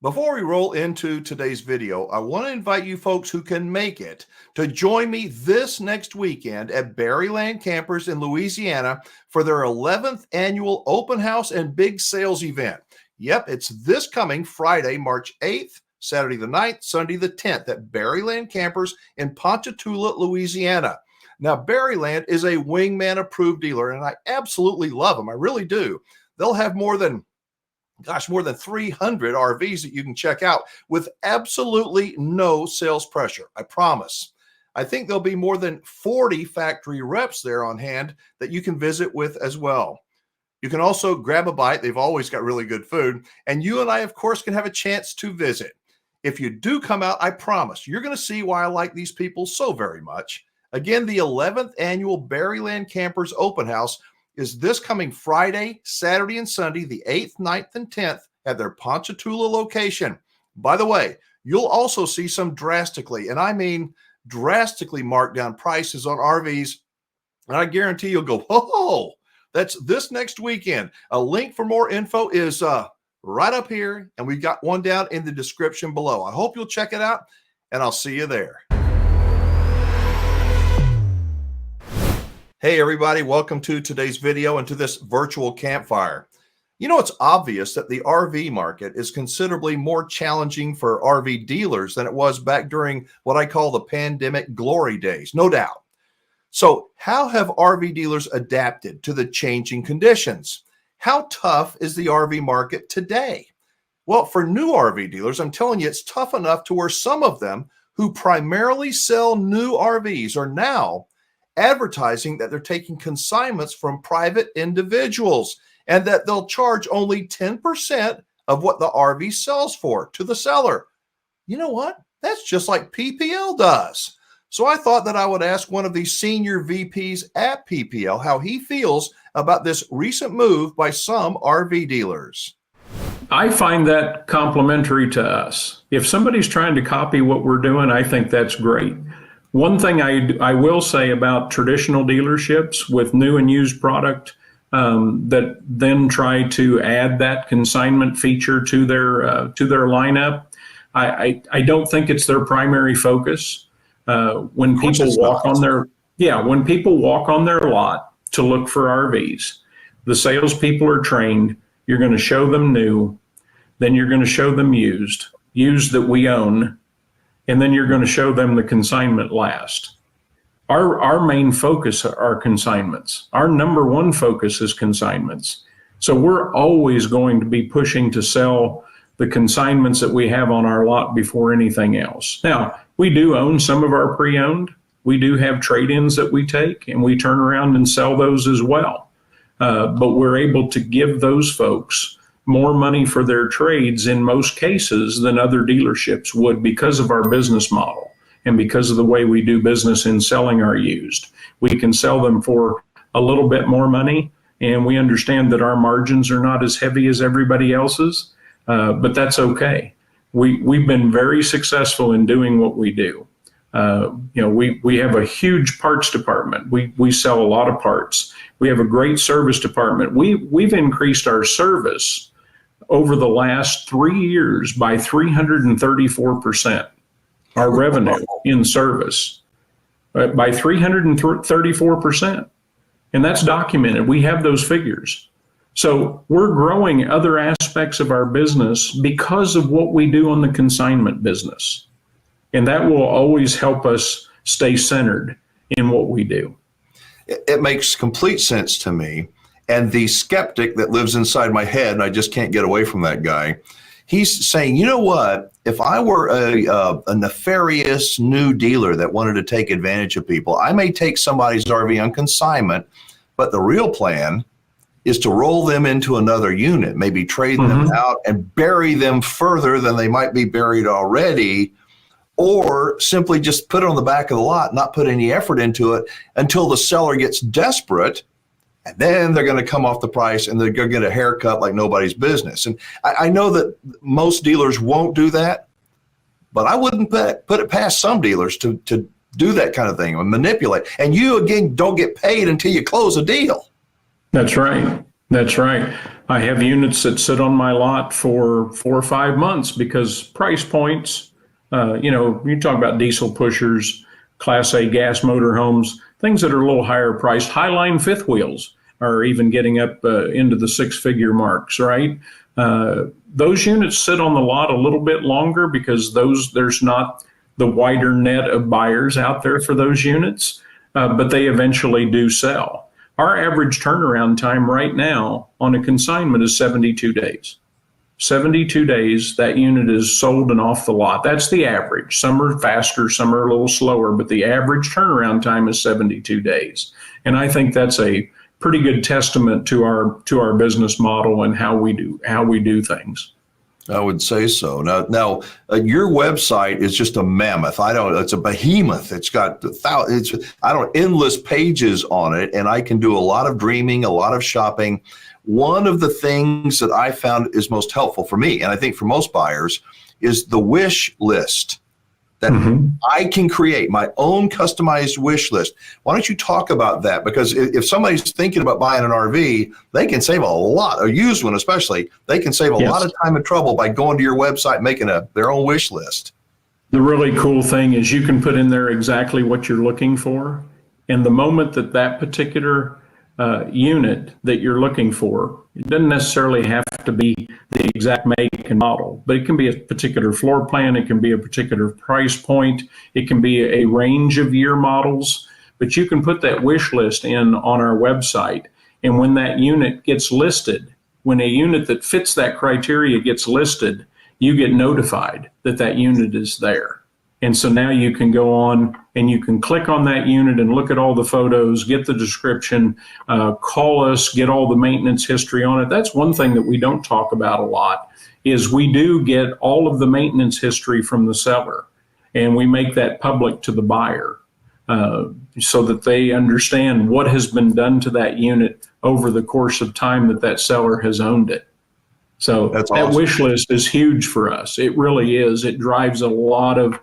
Before we roll into today's video, I want to invite you folks who can make it to join me this next weekend at Berryland Campers in Louisiana for their 11th annual open house and big sales event. Yep, it's this coming Friday, March 8th, Saturday the 9th, Sunday the 10th at Berryland Campers in Ponchatoula, Louisiana. Now, Berryland is a Wingman approved dealer, and I absolutely love them. I really do. They'll have more than 300 RVs that you can check out with absolutely no sales pressure. I promise. I think there'll be more than 40 factory reps there on hand that you can visit with as well. You can also grab a bite. They've always got really good food. And you and I, of course, can have a chance to visit. If you do come out, I promise you're going to see why I like these people so very much. Again, the 11th annual Berryland Campers Open House is this coming Friday, Saturday, and Sunday, the 8th, 9th, and 10th at their Ponchatoula location. By the way, you'll also see some drastically, and I mean drastically marked down prices on RVs. And I guarantee you'll go, oh, that's this next weekend. A link for more info is right up here, and we've got one down in the description below. I hope you'll check it out, and I'll see you there. Hey everybody, welcome to today's video and to this virtual campfire. You know, it's obvious that the RV market is considerably more challenging for RV dealers than it was back during what I call the pandemic glory days, no doubt. So how have RV dealers adapted to the changing conditions? How tough is the RV market today? Well, for new RV dealers, I'm telling you, it's tough enough to where some of them who primarily sell new RVs are now advertising that they're taking consignments from private individuals and that they'll charge only 10% of what the RV sells for to the seller. You know what? That's just like PPL does. So I thought that I would ask one of these senior VPs at PPL how he feels about this recent move by some RV dealers. I find that complimentary to us. If somebody's trying to copy what we're doing, I think that's great. One thing I will say about traditional dealerships with new and used product that then try to add that consignment feature to their lineup, I don't think it's their primary focus. When people walk on their lot to look for RVs, the salespeople are trained. You're going to show them new, then you're going to show them used that we own. And then you're going to show them the consignment last. Our main focus are consignments. Our number one focus is consignments. So we're always going to be pushing to sell the consignments that we have on our lot before anything else. Now, we do own some of our pre-owned. We do have trade-ins that we take, and we turn around and sell those as well. But we're able to give those folks more money for their trades in most cases than other dealerships would because of our business model and because of the way we do business in selling our used. We can sell them for a little bit more money, and we understand that our margins are not as heavy as everybody else's, but that's okay. We've been very successful in doing what we do. We have a huge parts department. We sell a lot of parts. We have a great service department. We've increased our service over the last 3 years by 334%, our revenue in service by 334%. And that's documented. We have those figures. So we're growing other aspects of our business because of what we do on the consignment business. And that will always help us stay centered in what we do. It makes complete sense to me. And the skeptic that lives inside my head, and I just can't get away from that guy, he's saying, you know what, if I were a nefarious new dealer that wanted to take advantage of people, I may take somebody's RV on consignment, but the real plan is to roll them into another unit, maybe trade them out and bury them further than they might be buried already, or simply just put it on the back of the lot, not put any effort into it until the seller gets desperate. And then they're going to come off the price and they're going to get a haircut like nobody's business. And I know that most dealers won't do that, but I wouldn't put it past some dealers to do that kind of thing and manipulate. And you, again, don't get paid until you close a deal. That's right. That's right. I have units that sit on my lot for 4 or 5 months because price points, you talk about diesel pushers, Class A gas motorhomes, things that are a little higher priced, highline fifth wheels are even getting up into the six-figure marks, right? Those units sit on the lot a little bit longer because there's not the wider net of buyers out there for those units, but they eventually do sell. Our average turnaround time right now on a consignment is 72 days. 72 days, that unit is sold and off the lot. That's the average. Some are faster, some are a little slower, but the average turnaround time is 72 days. And I think that's a pretty good testament to our business model and how we do things. I would say so. Now, your website is just a mammoth. It's a behemoth. It's got endless pages on it, and I can do a lot of dreaming, a lot of shopping. One of the things that I found is most helpful for me, and I think for most buyers, is the wish list. That I can create my own customized wish list. Why don't you talk about that? Because if somebody's thinking about buying an RV, they can save a lot, a used one especially, they can save a lot of time and trouble by going to your website and making their own wish list. The really cool thing is you can put in there exactly what you're looking for. And the moment that particular unit that you're looking for, it doesn't necessarily have to be the exact make and model, but it can be a particular floor plan, it can be a particular price point, it can be a range of year models, but you can put that wish list in on our website. And when that unit gets listed, when a unit that fits that criteria gets listed, you get notified that unit is there. And so now you can go on and you can click on that unit and look at all the photos, get the description, call us, get all the maintenance history on it. That's one thing that we don't talk about a lot, is we do get all of the maintenance history from the seller, and we make that public to the buyer so that they understand what has been done to that unit over the course of time that seller has owned it. So that's awesome. That wish list is huge for us. It really is. It drives a lot of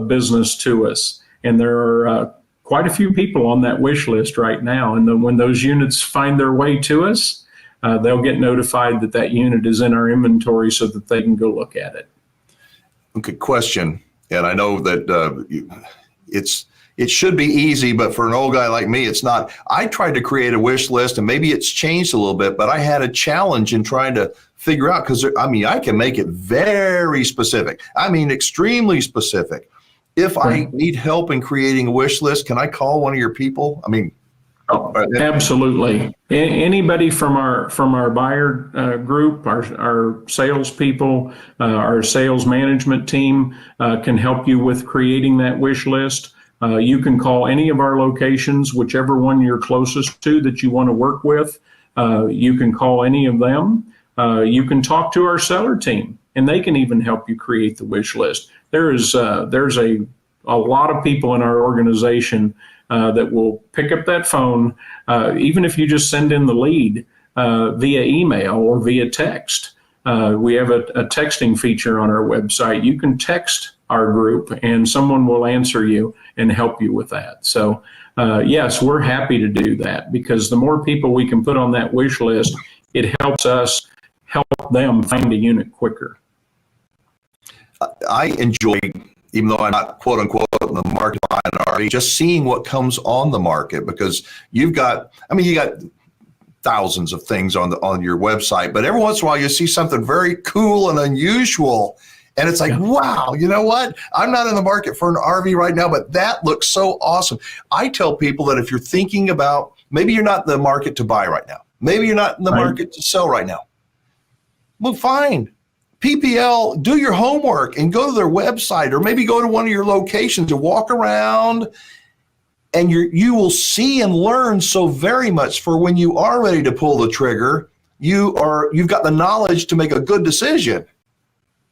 business to us. And there are quite a few people on that wish list right now. And then when those units find their way to us, they'll get notified that unit is in our inventory so that they can go look at it. Okay, question. And I know that it should be easy, but for an old guy like me, it's not. I tried to create a wish list, and maybe it's changed a little bit, but I had a challenge in trying to figure out, because I can make it very specific. Extremely specific. If I need help in creating a wish list, can I call one of your people? Absolutely. Anybody from our buyer group, our salespeople, our sales management team can help you with creating that wish list. You can call any of our locations, whichever one you're closest to that you want to work with. You can call any of them. You can talk to our seller team, and they can even help you create the wish list. There's a lot of people in our organization that will pick up that phone, even if you just send in the lead via email or via text. We have a texting feature on our website. You can text our group, and someone will answer you and help you with that. So, yes, we're happy to do that, because the more people we can put on that wish list, it helps us help them find a unit quicker. I enjoy, even though I'm not quote unquote in the market buying an RV, just seeing what comes on the market, because you got thousands of things on your website, but every once in a while you see something very cool and unusual, and it's like, wow, you know what? I'm not in the market for an RV right now, but that looks so awesome. I tell people that if you're thinking about, maybe you're not in the market to buy right now, maybe you're not in the market to sell right now, well, fine. PPL, do your homework and go to their website, or maybe go to one of your locations and walk around, and you will see and learn so very much for when you are ready to pull the trigger. You've got the knowledge to make a good decision.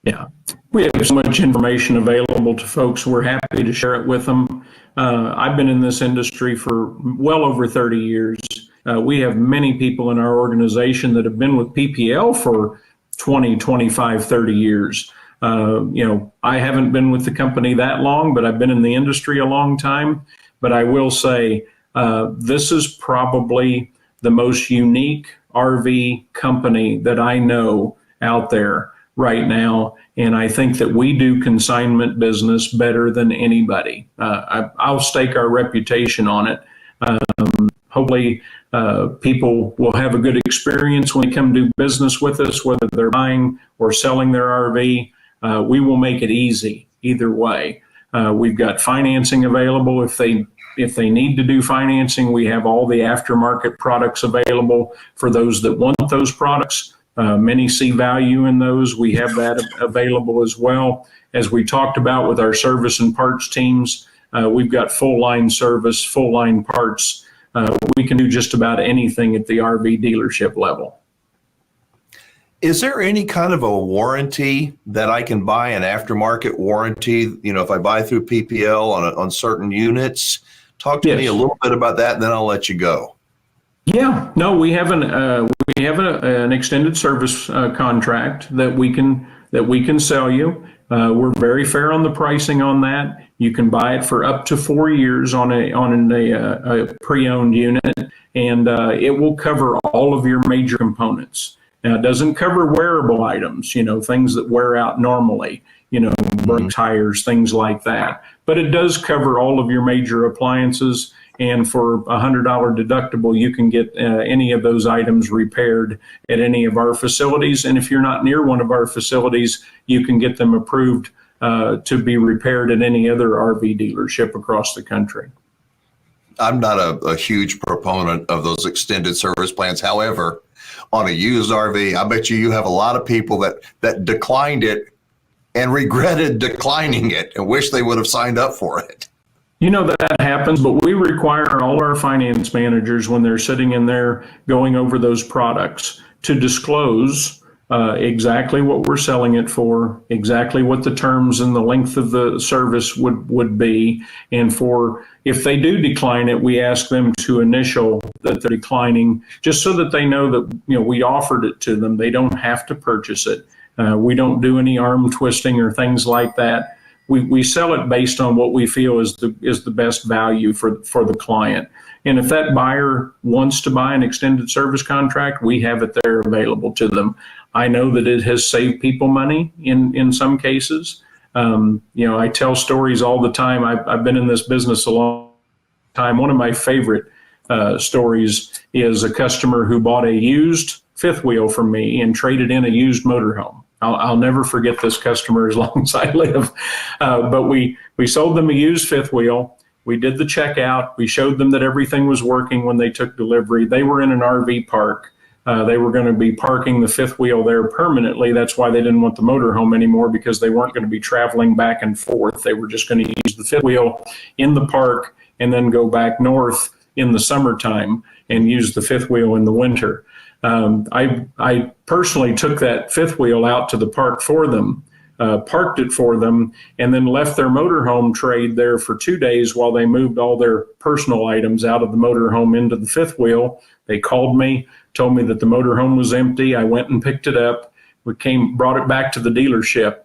Yeah, we have so much information available to folks. We're happy to share it with them. I've been in this industry for well over 30 years. We have many people in our organization that have been with PPL for 20, 25, 30 years. I haven't been with the company that long, but I've been in the industry a long time. But I will say this is probably the most unique RV company that I know out there right now. And I think that we do consignment business better than anybody. I'll stake our reputation on it. Hopefully, people will have a good experience when they come do business with us, whether they're buying or selling their RV. We will make it easy either way. We've got financing available if they need to do financing. We have all the aftermarket products available for those that want those products. Many see value in those. We have that available as well. As we talked about with our service and parts teams, we've got full line service, full line parts. We can do just about anything at the RV dealership level. Is there any kind of a warranty that I can buy, an aftermarket warranty, if I buy through PPL on certain units? Talk to me a little bit about that, and then I'll let you go. Yeah, no, we have an extended service contract that we can sell you. We're very fair on the pricing on that. You can buy it for up to 4 years on a pre-owned unit, and it will cover all of your major components. Now, it doesn't cover wearable items, things that wear out normally, brake tires, things like that. But it does cover all of your major appliances. And for $100 deductible, you can get any of those items repaired at any of our facilities. And if you're not near one of our facilities, you can get them approved to be repaired at any other RV dealership across the country. I'm not a huge proponent of those extended service plans. However, on a used RV, I bet you have a lot of people that declined it and regretted declining it and wish they would have signed up for it. That happens, but we require all our finance managers when they're sitting in there going over those products to disclose exactly what we're selling it for, exactly what the terms and the length of the service would be. And if they do decline it, we ask them to initial that they're declining, just so that they know that we offered it to them. They don't have to purchase it. We don't do any arm twisting or things like that. We sell it based on what we feel is the best value for the client. And if that buyer wants to buy an extended service contract, we have it there available to them. I know that it has saved people money in some cases. I tell stories all the time. I've been in this business a long time. One of my favorite stories is a customer who bought a used fifth wheel from me and traded in a used motorhome. I'll never forget this customer as long as I live. But we sold them a used fifth wheel. We did the checkout. We showed them that everything was working when they took delivery. They were in an RV park. They were going to be parking the fifth wheel there permanently. That's why they didn't want the motorhome anymore, because they weren't going to be traveling back and forth. They were just going to use the fifth wheel in the park and then go back north in the summertime and use the fifth wheel in the winter. I personally took that fifth wheel out to the park for them, parked it for them, and then left their motorhome trade there for 2 days while they moved all their personal items out of the motorhome into the fifth wheel. They called me, told me that the motorhome was empty. I went and picked it up. Brought it back to the dealership.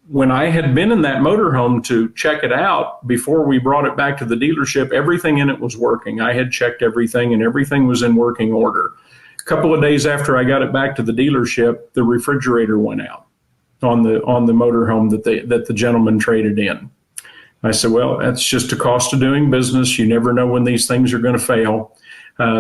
When I had been in that motorhome to check it out, before we brought it back to the dealership, everything in it was working. I had checked everything and everything was in working order. A couple of days after I got it back to the dealership, the refrigerator went out on the motorhome that the gentleman traded in. I said, well, that's just a cost of doing business. You never know when these things are going to fail.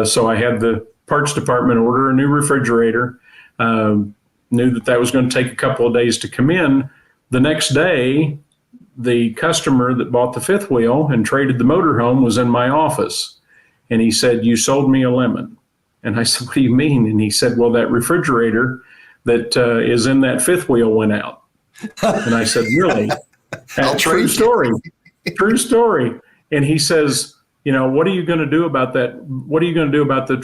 So I had the parts department order a new refrigerator, knew that was going to take a couple of days to come in. The next day, the customer that bought the fifth wheel and traded the motorhome was in my office. And he said, you sold me a lemon. And I said, what do you mean? And he said, well, that refrigerator that is in that fifth wheel went out. And I said, really? True story. True story. And he says, what are you going to do about that? What are you going to do about the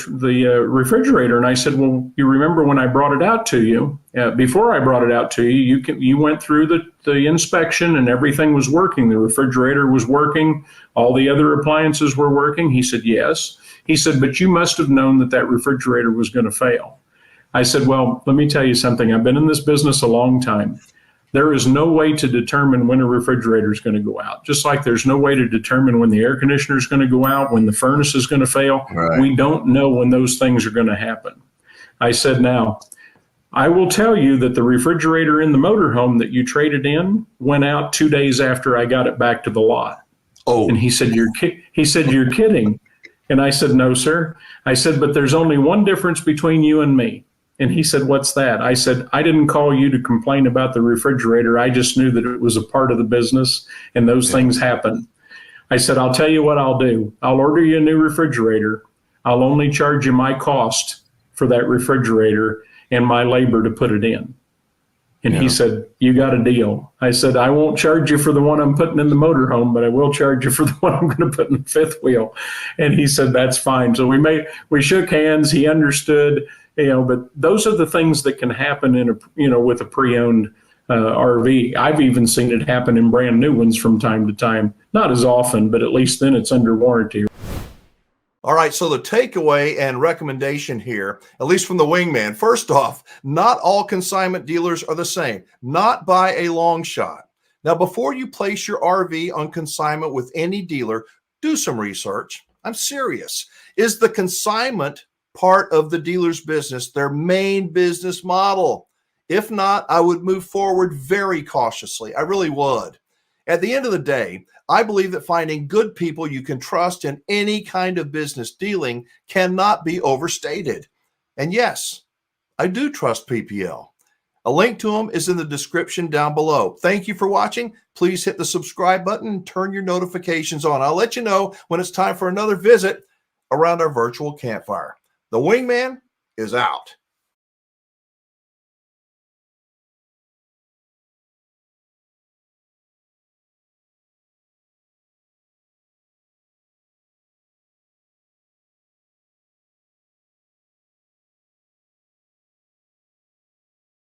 refrigerator? And I said, well, you remember when I brought it out to you, before I brought it out to you, you went through the inspection and everything was working. The refrigerator was working. All the other appliances were working. He said, yes. He said, but you must have known that refrigerator was going to fail. I said, well, let me tell you something. I've been in this business a long time. There is no way to determine when a refrigerator is going to go out. Just like there's no way to determine when the air conditioner is going to go out, when the furnace is going to fail. Right. We don't know when those things are going to happen. I said, now, I will tell you that the refrigerator in the motorhome that you traded in went out 2 days after I got it back to the lot. Oh. And he said, you're kidding. And I said, no, sir. I said, but there's only one difference between you and me. And he said, what's that? I said, I didn't call you to complain about the refrigerator. I just knew that it was a part of the business and those things happen. I said, I'll tell you what I'll do. I'll order you a new refrigerator. I'll only charge you my cost for that refrigerator and my labor to put it in. And he said, you got a deal. I said, I won't charge you for the one I'm putting in the motorhome, but I will charge you for the one I'm going to put in the fifth wheel. And he said, that's fine. So we shook hands. He understood, but those are the things that can happen with a pre-owned RV. I've even seen it happen in brand new ones from time to time. Not as often, but at least then it's under warranty. All right, so the takeaway and recommendation here, at least from the Wingman, first off, not all consignment dealers are the same, not by a long shot. Now, before you place your RV on consignment with any dealer, do some research. I'm serious. Is the consignment part of the dealer's business their main business model? If not, I would move forward very cautiously. I really would. At the end of the day, I believe that finding good people you can trust in any kind of business dealing cannot be overstated. And yes, I do trust PPL. A link to them is in the description down below. Thank you for watching. Please hit the subscribe button and turn your notifications on. I'll let you know when it's time for another visit around our virtual campfire. The Wingman is out.